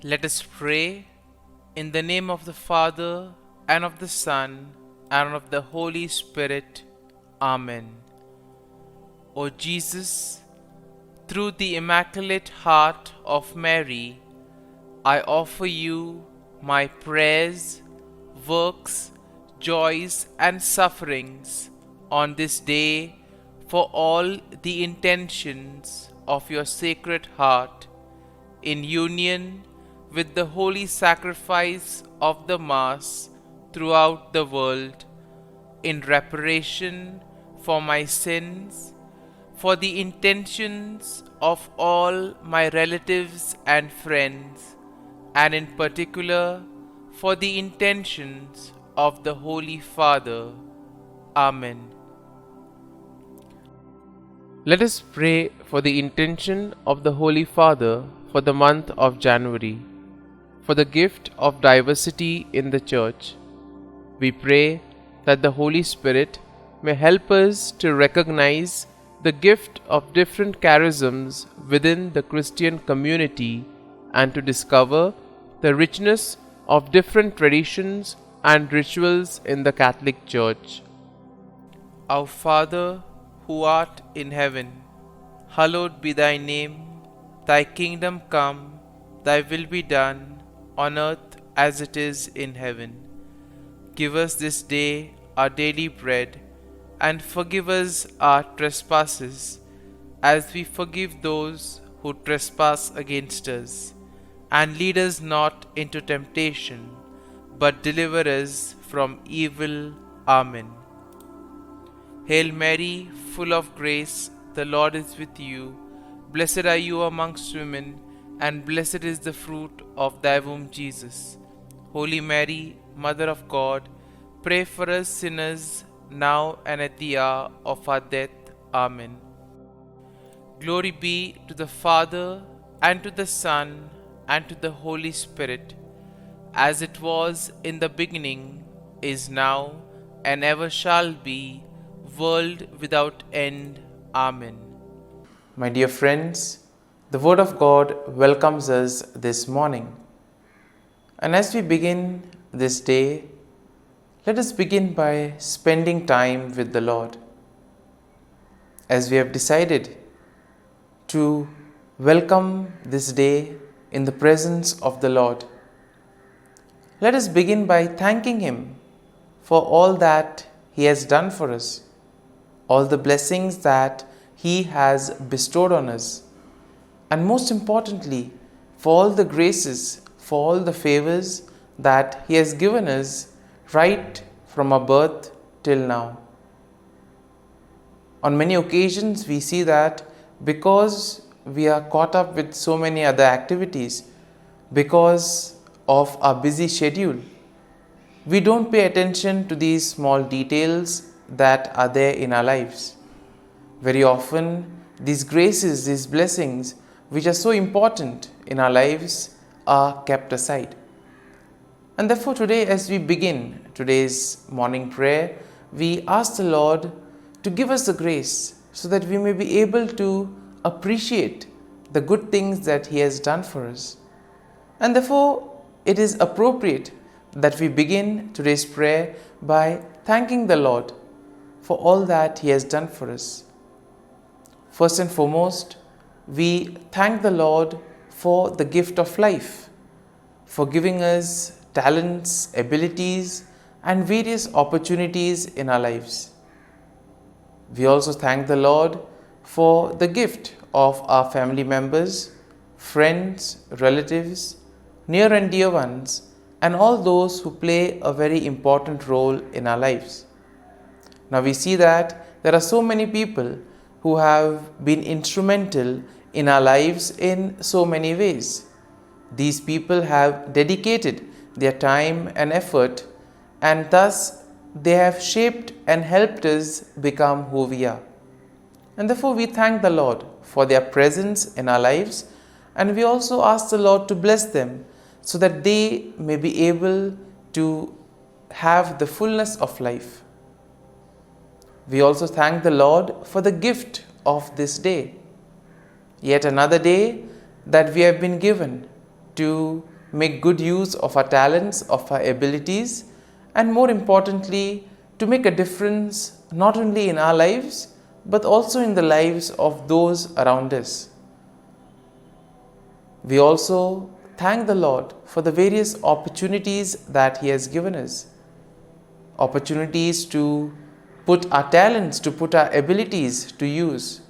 Let us pray in the name of the Father, and of the Son, and of the Holy Spirit. Amen. O Jesus, through the Immaculate Heart of Mary, I offer you my prayers, works, joys, and sufferings on this day for all the intentions of your Sacred Heart, in union with the holy sacrifice of the Mass throughout the world, in reparation for my sins, for the intentions of all my relatives and friends, and in particular for the intentions of the Holy Father. Amen. Let us pray for the intention of the Holy Father for the month of January, for the gift of diversity in the Church. We pray that the Holy Spirit may help us to recognize the gift of different charisms within the Christian community and to discover the richness of different traditions and rituals in the Catholic Church. Our Father, who art in heaven, hallowed be thy name. Thy kingdom come, thy will be done, on earth as it is in heaven. Give us this day our daily bread, and forgive us our trespasses, as we forgive those who trespass against us. And lead us not into temptation, but deliver us from evil. Amen. Hail Mary, full of grace, the Lord is with you. Blessed are you amongst women, and blessed is the fruit of thy womb, Jesus. Holy Mary, Mother of God, pray for us sinners, now and at the hour of our death. Amen. Glory be to the Father, and to the Son, and to the Holy Spirit, as it was in the beginning, is now, and ever shall be, world without end. Amen. My dear friends, the Word of God welcomes us this morning. And as we begin this day, let us begin by spending time with the Lord. As we have decided to welcome this day in the presence of the Lord, let us begin by thanking Him for all that He has done for us, all the blessings that He has bestowed on us, and most importantly, for all the graces, for all the favors that He has given us right from our birth till now. On many occasions, we see that because we are caught up with so many other activities, because of our busy schedule, we don't pay attention to these small details that are there in our lives. Very often, these graces, these blessings, which are so important in our lives, are kept aside. And therefore today, as we begin today's morning prayer, we ask the Lord to give us the grace so that we may be able to appreciate the good things that He has done for us. And therefore, it is appropriate that we begin today's prayer by thanking the Lord for all that He has done for us. First and foremost, we thank the Lord for the gift of life, for giving us talents, abilities, and various opportunities in our lives. We also thank the Lord for the gift of our family members, friends, relatives, near and dear ones, and all those who play a very important role in our lives. Now we see that there are so many people who have been instrumental in our lives in so many ways. These people have dedicated their time and effort, and thus they have shaped and helped us become who we are. And therefore we thank the Lord for their presence in our lives, and we also ask the Lord to bless them so that they may be able to have the fullness of life. We also thank the Lord for the gift of this day, yet another day that we have been given to make good use of our talents, of our abilities, and more importantly, to make a difference not only in our lives, but also in the lives of those around us. We also thank the Lord for the various opportunities that He has given us. Opportunities to put our talents, to put our abilities to use.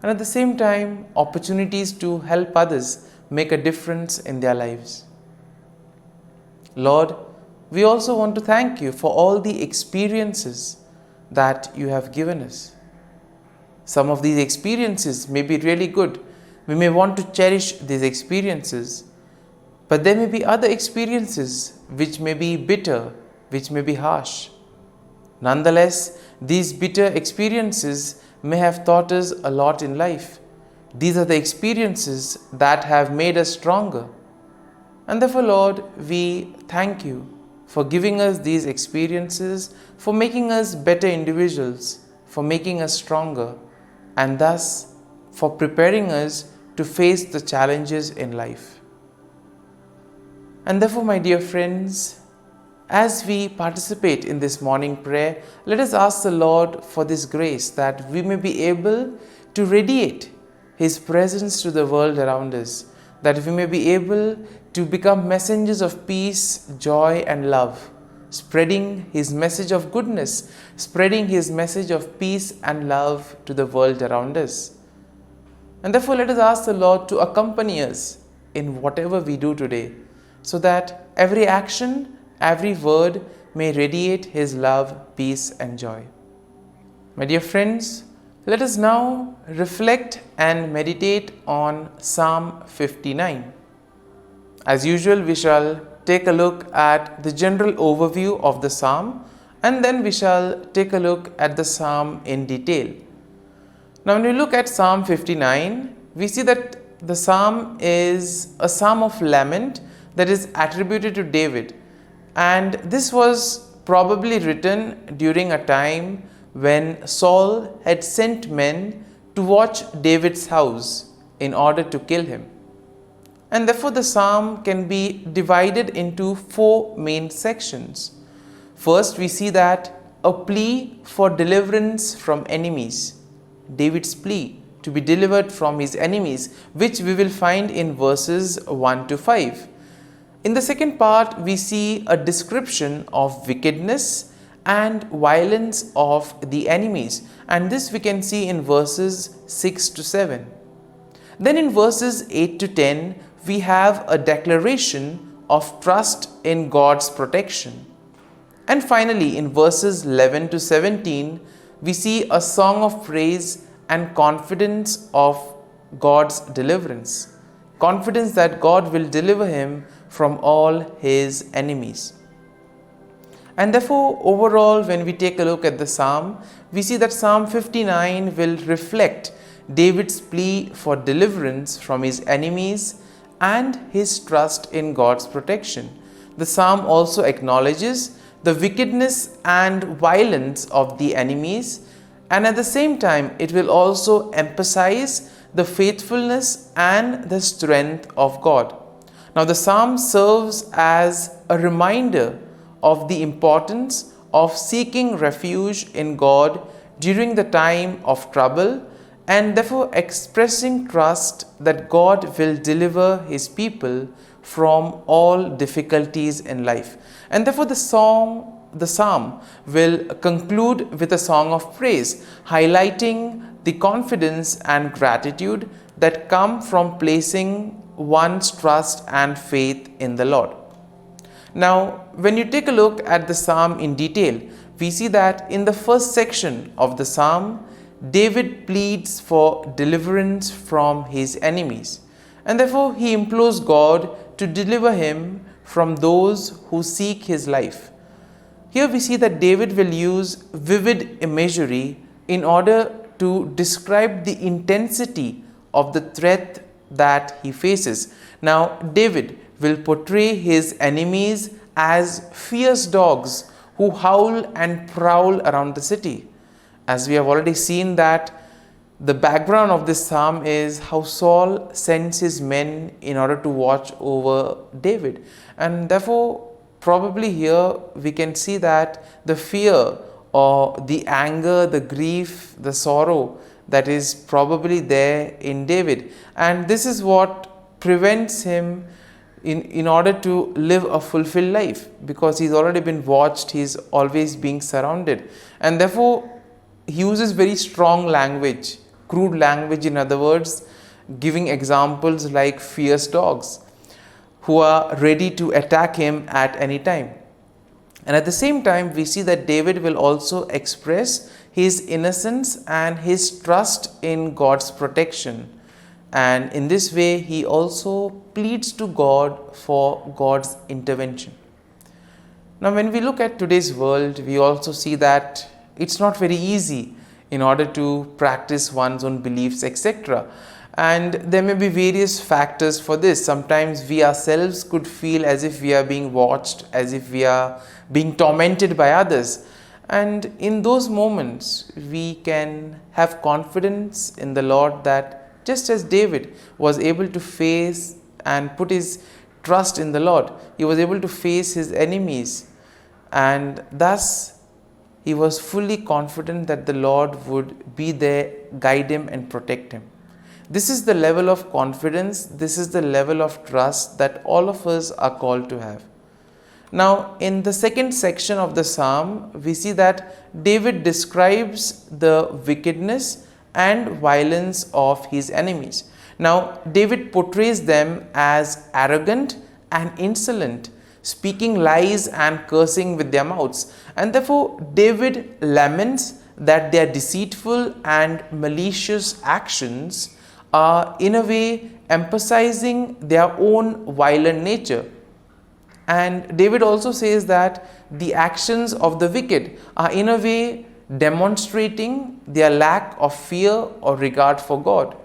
And at the same time, opportunities to help others make a difference in their lives. Lord, we also want to thank You for all the experiences that You have given us. Some of these experiences may be really good. We may want to cherish these experiences. But there may be other experiences which may be bitter, which may be harsh. Nonetheless, these bitter experiences may have taught us a lot in life. These are the experiences that have made us stronger. And therefore, Lord, we thank You for giving us these experiences, for making us better individuals, for making us stronger, and thus for preparing us to face the challenges in life. And therefore, my dear friends, as we participate in this morning prayer, let us ask the Lord for this grace that we may be able to radiate His presence to the world around us, that we may be able to become messengers of peace, joy, and love, spreading His message of goodness, spreading His message of peace and love to the world around us. And therefore, let us ask the Lord to accompany us in whatever we do today, so that every action, every word may radiate His love, peace, and joy. My dear friends, let us now reflect and meditate on Psalm 59. As usual, we shall take a look at the general overview of the psalm, and then we shall take a look at the psalm in detail. Now, when we look at Psalm 59, we see that the psalm is a psalm of lament that is attributed to David. And this was probably written during a time when Saul had sent men to watch David's house in order to kill him. And therefore, the psalm can be divided into 4 main sections. First, we see that a plea for deliverance from enemies. David's plea to be delivered from his enemies, which we will find in verses 1 to 5. In the second part, we see a description of wickedness and violence of the enemies, and this we can see in verses 6 to 7. Then in verses 8 to 10, we have a declaration of trust in God's protection. And finally, in verses 11 to 17, we see a song of praise and confidence of God's deliverance. Confidence that God will deliver him from all his enemies. And therefore, overall, when we take a look at the psalm, we see that Psalm 59 will reflect David's plea for deliverance from his enemies and his trust in God's protection. The psalm also acknowledges the wickedness and violence of the enemies, and at the same time, it will also emphasize the faithfulness and the strength of God. Now, the psalm serves as a reminder of the importance of seeking refuge in God during the time of trouble, and therefore expressing trust that God will deliver his people from all difficulties in life. And therefore the psalm will conclude with a song of praise, highlighting the confidence and gratitude that come from placing one's trust and faith in the Lord. Now, when you take a look at the psalm in detail, we see that in the first section of the psalm, David pleads for deliverance from his enemies, and therefore he implores God to deliver him from those who seek his life. Here we see that David will use vivid imagery in order to describe the intensity of the threat that he faces. Now, David will portray his enemies as fierce dogs who howl and prowl around the city. As we have already seen that The background of this psalm is how Saul sends his men in order to watch over David. And therefore, probably here we can see that the fear or the anger, the grief, the sorrow that is probably there in David. And this is what prevents him in order to live a fulfilled life, because he's already been watched, he's always being surrounded. And therefore, he uses very strong language, crude language, in other words, giving examples like fierce dogs who are ready to attack him at any time. And at the same time, we see that David will also express his innocence and his trust in God's protection. And in this way, he also pleads to God for God's intervention. Now, when we look at today's world, we also see that it's not very easy in order to practice one's own beliefs, etc. And there may be various factors for this. Sometimes we ourselves could feel as if we are being watched, as if we are being tormented by others. And in those moments, we can have confidence in the Lord that just as David was able to face and put his trust in the Lord, he was able to face his enemies, and thus he was fully confident that the Lord would be there, guide him and protect him. This is the level of confidence, this is the level of trust that all of us are called to have. Now, in the second section of the psalm, we see that David describes the wickedness and violence of his enemies. Now, David portrays them as arrogant and insolent, speaking lies and cursing with their mouths. And therefore, David laments that their deceitful and malicious actions are in a way emphasizing their own violent nature. And David also says that the actions of the wicked are in a way demonstrating their lack of fear or regard for God.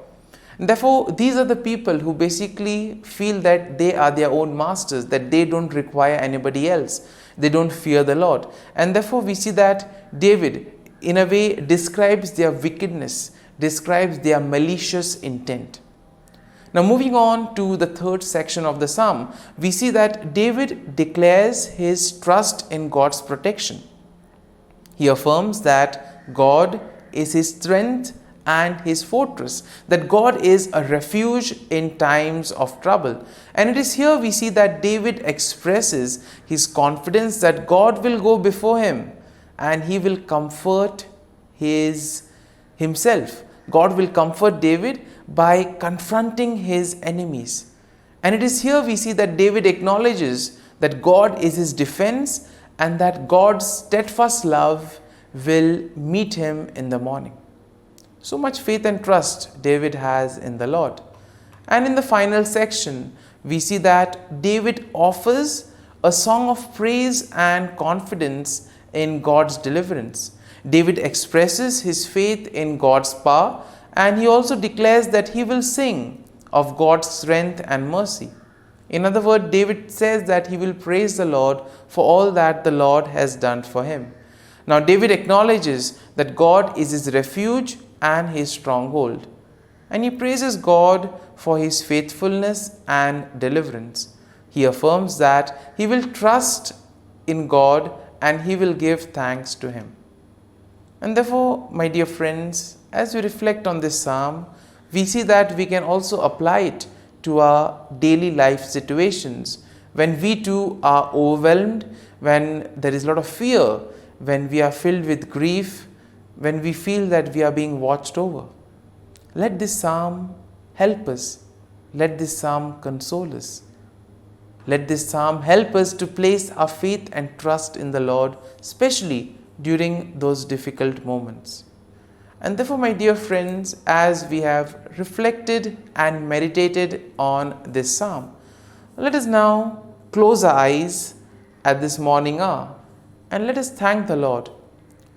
And therefore, these are the people who basically feel that they are their own masters, that they don't require anybody else. They don't fear the Lord. And therefore, we see that David, in a way, describes their wickedness, describes their malicious intent. Now, moving on to the third section of the psalm, we see that David declares his trust in God's protection. He affirms that God is his strength and his fortress, that God is a refuge in times of trouble. And it is here we see that David expresses his confidence that God will go before him and he will comfort himself. God will comfort David by confronting his enemies. And it is here we see that David acknowledges that God is his defense and that God's steadfast love will meet him in the morning. So much faith and trust David has in the Lord. And in the final section, we see that David offers a song of praise and confidence in God's deliverance. David expresses his faith in God's power, and he also declares that he will sing of God's strength and mercy. In other words, David says that he will praise the Lord for all that the Lord has done for him. Now, David acknowledges that God is his refuge and his stronghold, and he praises God for his faithfulness and deliverance. He affirms that he will trust in God and he will give thanks to him. And therefore, my dear friends, as we reflect on this psalm, we see that we can also apply it to our daily life situations. When we too are overwhelmed, when there is a lot of fear, when we are filled with grief, when we feel that we are being watched over, let this psalm help us. Let this psalm console us. Let this psalm help us to place our faith and trust in the Lord, especially during those difficult moments. And therefore, my dear friends, as we have reflected and meditated on this psalm, let us now close our eyes at this morning hour and let us thank the Lord.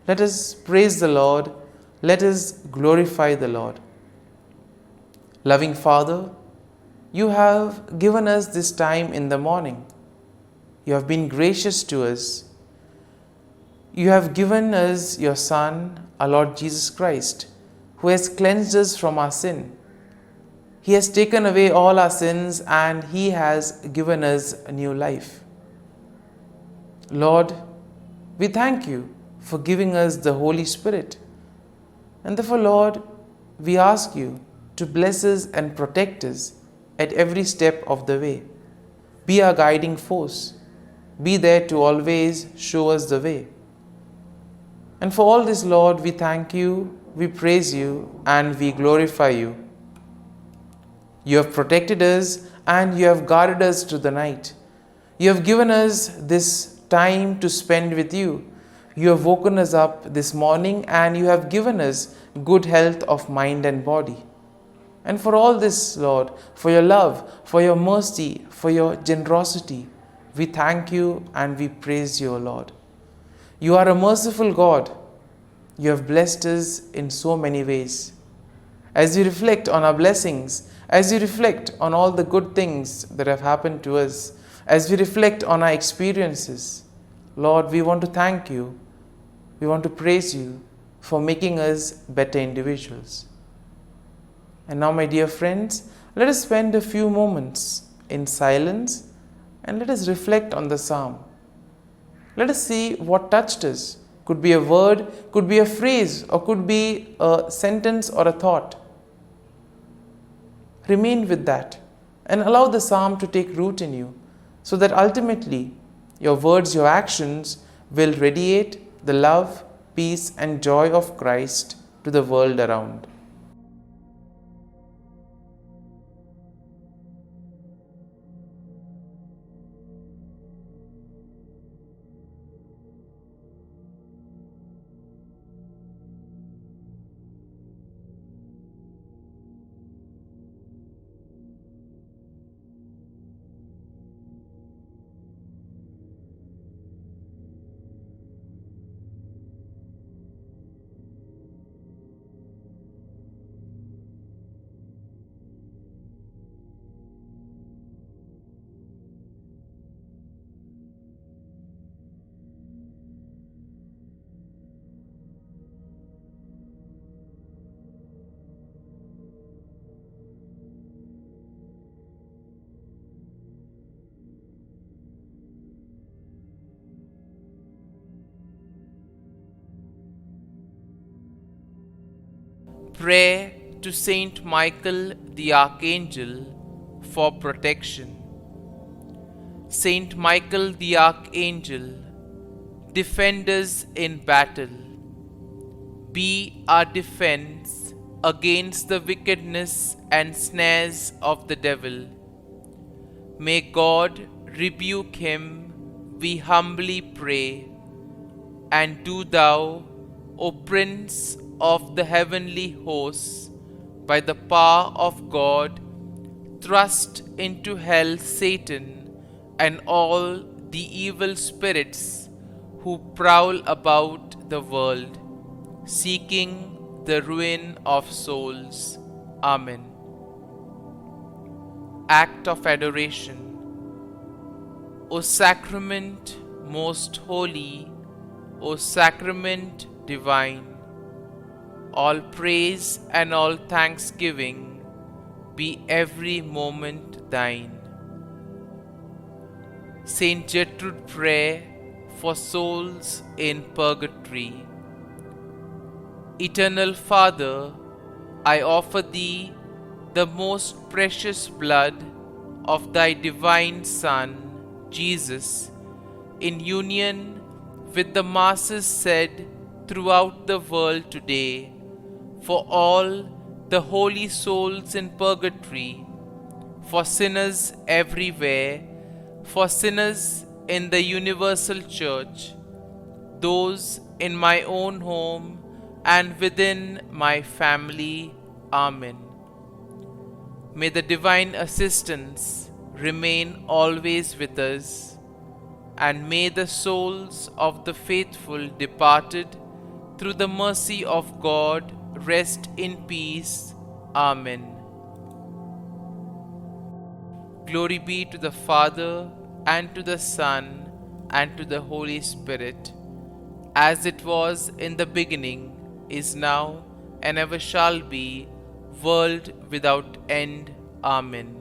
Let us praise the Lord. Let us glorify the Lord. Loving Father, you have given us this time in the morning. You have been gracious to us. You have given us your Son, our Lord Jesus Christ, who has cleansed us from our sin. He has taken away all our sins and He has given us a new life. Lord, we thank You for giving us the Holy Spirit. And therefore, Lord, we ask You to bless us and protect us at every step of the way. Be our guiding force. Be there to always show us the way. And for all this, Lord, we thank You, we praise You, and we glorify You. You have protected us and You have guarded us through the night. You have given us this time to spend with You. You have woken us up this morning and You have given us good health of mind and body. And for all this, Lord, for Your love, for Your mercy, for Your generosity, we thank You and we praise You, O Lord. You are a merciful God. You have blessed us in so many ways. As we reflect on our blessings, as we reflect on all the good things that have happened to us, as we reflect on our experiences, Lord, we want to thank You. We want to praise You for making us better individuals. And now, my dear friends, let us spend a few moments in silence and let us reflect on the psalm. Let us see what touched us. Could be a word, could be a phrase, or could be a sentence or a thought. Remain with that and allow the psalm to take root in you, so that ultimately your words, your actions will radiate the love, peace, and joy of Christ to the world around. Prayer to Saint Michael the Archangel for protection. Saint Michael the Archangel, defend us in battle. Be our defense against the wickedness and snares of the devil. May God rebuke him, we humbly pray. And do Thou, O Prince of the heavenly hosts, by the power of God, thrust into hell Satan and all the evil spirits who prowl about the world, seeking the ruin of souls. Amen. Act of Adoration. O Sacrament most holy, O Sacrament divine, all praise and all thanksgiving be every moment Thine. Saint Gertrude Prayer for souls in purgatory. Eternal Father, I offer Thee the most precious blood of Thy divine Son, Jesus, in union with the masses said throughout the world today, for all the holy souls in purgatory, for sinners everywhere, for sinners in the universal church, those in my own home and within my family. Amen. May the divine assistance remain always with us, and may the souls of the faithful departed through the mercy of God rest in peace. Amen. Glory be to the Father, and to the Son, and to the Holy Spirit, as it was in the beginning, is now, and ever shall be, world without end. Amen.